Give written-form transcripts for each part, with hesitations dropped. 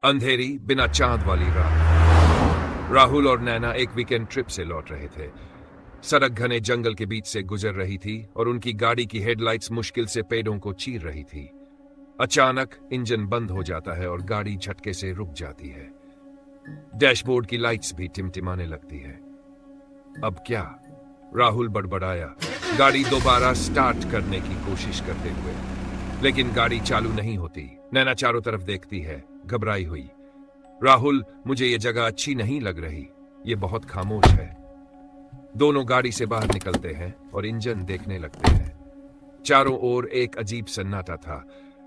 अंधेरी बिना चांद वाली रात। राहुल और नैना एक वीकेंड ट्रिप से लौट रहे थे। सड़क घने जंगल के बीच से गुजर रही थी और उनकी गाड़ी की हेडलाइट्स मुश्किल से पेड़ों को चीर रही थी। अचानक इंजन बंद हो जाता है और गाड़ी झटके से रुक जाती है। डैशबोर्ड की लाइट्स भी टिमटिमाने लगती है। अब क्या? राहुल बड़बड़ाया, गाड़ी दोबारा स्टार्ट करने की कोशिश करते हुए, लेकिन गाड़ी चालू नहीं होती। नैना चारों तरफ देखती है, घबराई हुई। राहुल, मुझे ये जगह अच्छी नहीं लग रही, ये बहुत खामोश है। दोनों गाड़ी से बाहर निकलते हैं और इंजन देखने लगते हैं। चारों ओर एक अजीब सन्नाटा था,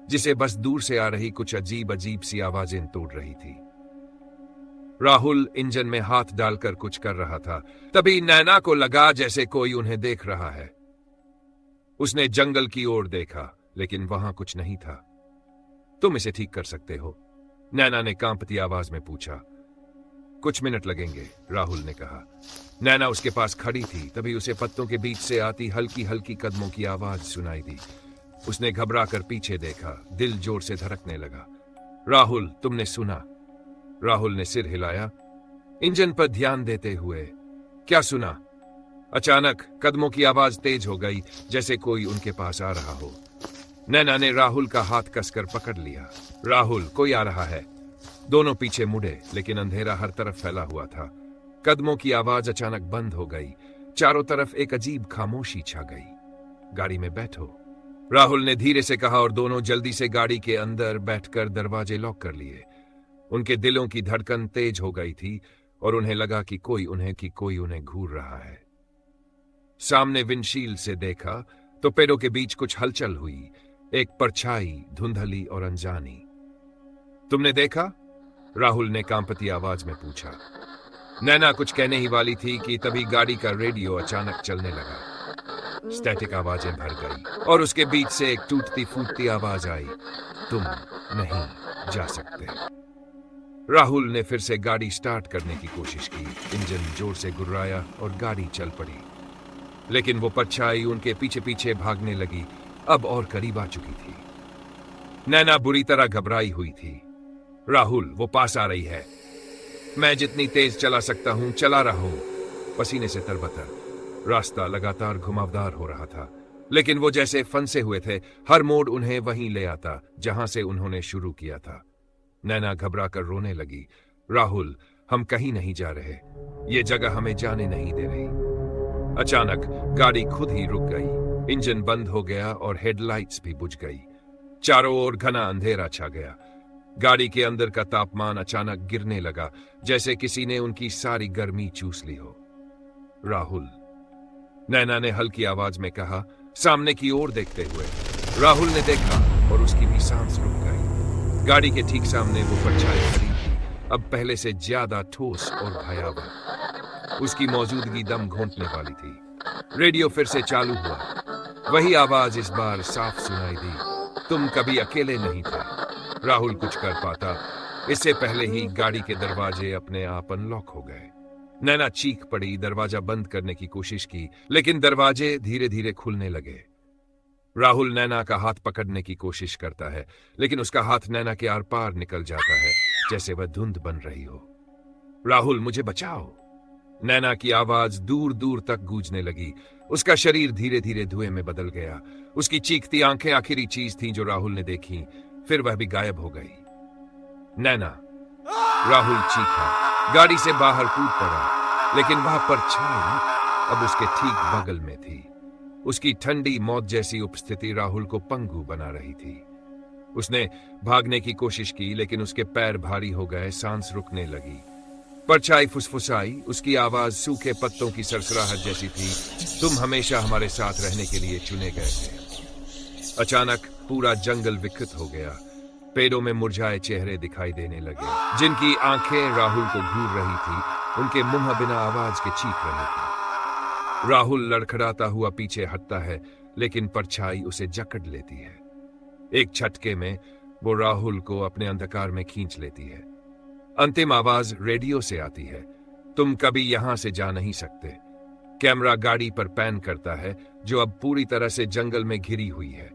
जिसे बस दूर से आ रही कुछ अजीब अजीब सी आवाजें तोड़ रही थी। राहुल इंजन में हाथ डालकर कुछ कर रहा था, तभी नैना को लगा जैसे कोई उन्हें देख रहा है। उसने जंगल की ओर देखा, लेकिन वहां कुछ नहीं था। तुम इसे ठीक कर सकते हो? नैना ने कांपती आवाज में पूछा। कुछ मिनट लगेंगे, राहुल ने कहा। नैना उसके पास खड़ी थी, तभी उसे पत्तों के बीच से आती हल्की हल्की कदमों की आवाज सुनाई दी। उसने घबरा कर पीछे देखा, दिल जोर से धड़कने लगा। राहुल, तुमने सुना? राहुल ने सिर हिलाया, इंजन पर ध्यान देते हुए। क्या सुना? अचानक कदमों की आवाज तेज हो गई, जैसे कोई उनके पास आ रहा हो। नैना ने राहुल का हाथ कसकर पकड़ लिया। राहुल, कोई आ रहा है। दोनों पीछे मुड़े, लेकिन अंधेरा हर तरफ फैला हुआ था। कदमों की आवाज अचानक बंद हो गई। चारों तरफ एक अजीब खामोशी छा गई। गाड़ी में बैठो, राहुल ने धीरे से कहा और दोनों जल्दी से गाड़ी के अंदर बैठकर दरवाजे लॉक कर लिए। उनके दिलों की धड़कन तेज हो गई थी और उन्हें लगा कि कोई उन्हें घूर रहा है। सामने विंडशील्ड से देखा तो पेड़ों के बीच कुछ हलचल हुई, एक परछाई, धुंधली और अनजानी। तुमने देखा? राहुल ने कांपती आवाज में पूछा। नैना कुछ कहने ही वाली थी कि तभी गाड़ी का रेडियो अचानक चलने लगा। स्टैटिक आवाजें भर गई और उसके बीच से एक टूटती फूटती आवाज आई, तुम नहीं जा सकते। राहुल ने फिर से गाड़ी स्टार्ट करने की कोशिश की। इंजन जोर से गुर्राया और गाड़ी चल पड़ी, लेकिन वो परछाई उनके पीछे पीछे भागने लगी, अब और करीब आ चुकी थी। नैना बुरी तरह घबराई हुई थी। राहुल, वो पास आ रही है। मैं जितनी तेज चला सकता हूं चला रहा हूं, पसीने से तरबतर। रास्ता लगातार घुमावदार हो रहा था, लेकिन वो जैसे फंसे हुए थे। हर मोड़ उन्हें वहीं ले आता जहां से उन्होंने शुरू किया था। नैना घबरा कर रोने लगी। राहुल, हम कहीं नहीं जा रहे, ये जगह हमें जाने नहीं दे रही। अचानक गाड़ी खुद ही रुक गई। इंजन बंद हो गया और हेडलाइट्स भी बुझ गई। चारों ओर घना अंधेरा छा गया। गाड़ी के अंदर का तापमान अचानक गिरने लगा, जैसे किसी ने उनकी सारी गर्मी चूस ली हो। राहुल, नैना ने हल्की आवाज में कहा, सामने की ओर देखते हुए। राहुल ने देखा और उसकी भी सांस रुक गई। गाड़ी के ठीक सामने वो परछाई खड़ी थी, अब पहले से ज्यादा ठोस और भयावह। उसकी मौजूदगी दम घोंटने वाली थी। रेडियो फिर से चालू हुआ। वही आवाज इस बार साफ सुनाई दी, तुम कभी अकेले नहीं थे। राहुल कुछ कर पाता, इससे पहले ही गाड़ी के दरवाजे अपने आप अनलॉक हो गए। नैना चीख पड़ी, दरवाजा बंद करने की कोशिश की, लेकिन दरवाजे धीरे धीरे खुलने लगे। राहुल नैना का हाथ पकड़ने की कोशिश करता है, लेकिन उसका हाथ नैना के आर पार निकल जाता है, जैसे वह धुंध बन रही हो। राहुल, मुझे बचाओ। नैना की आवाज दूर दूर तक गूंजने लगी। उसका शरीर धीरे धीरे धुएं में बदल गया। उसकी चीखती आंखें आखिरी चीज थीं जो राहुल ने देखी, फिर वह भी गायब हो गई। नैना, राहुल चीखा, गाड़ी से बाहर कूद पड़ा, लेकिन वह परछाई अब उसके ठीक बगल में थी। उसकी ठंडी मौत जैसी उपस्थिति राहुल को पंगु बना रही थी। उसने भागने की कोशिश की, लेकिन उसके पैर भारी हो गए, सांस रुकने लगी। परछाई फुसफुसाई, उसकी आवाज सूखे पत्तों की सरसराहट जैसी थी, तुम हमेशा हमारे साथ रहने के लिए चुने गए थे। अचानक पूरा जंगल विकृत हो गया। पेड़ों में मुरझाए चेहरे दिखाई देने लगे, जिनकी आंखें राहुल को घूर रही थी। उनके मुंह बिना आवाज के चीख रहे थे। राहुल लड़खड़ाता हुआ पीछे हटता है, लेकिन परछाई उसे जकड़ लेती है। एक झटके में वो राहुल को अपने अंधकार में खींच लेती है। अंतिम आवाज रेडियो से आती है, तुम कभी यहां से जा नहीं सकते। कैमरा गाड़ी पर पैन करता है, जो अब पूरी तरह से जंगल में घिरी हुई है।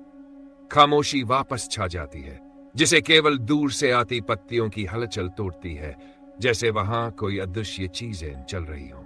खामोशी वापस छा जाती है। जिसे केवल दूर से आती पत्तियों की हलचल तोड़ती है, जैसे वहां कोई अदृश्य चीजें चल रही हों।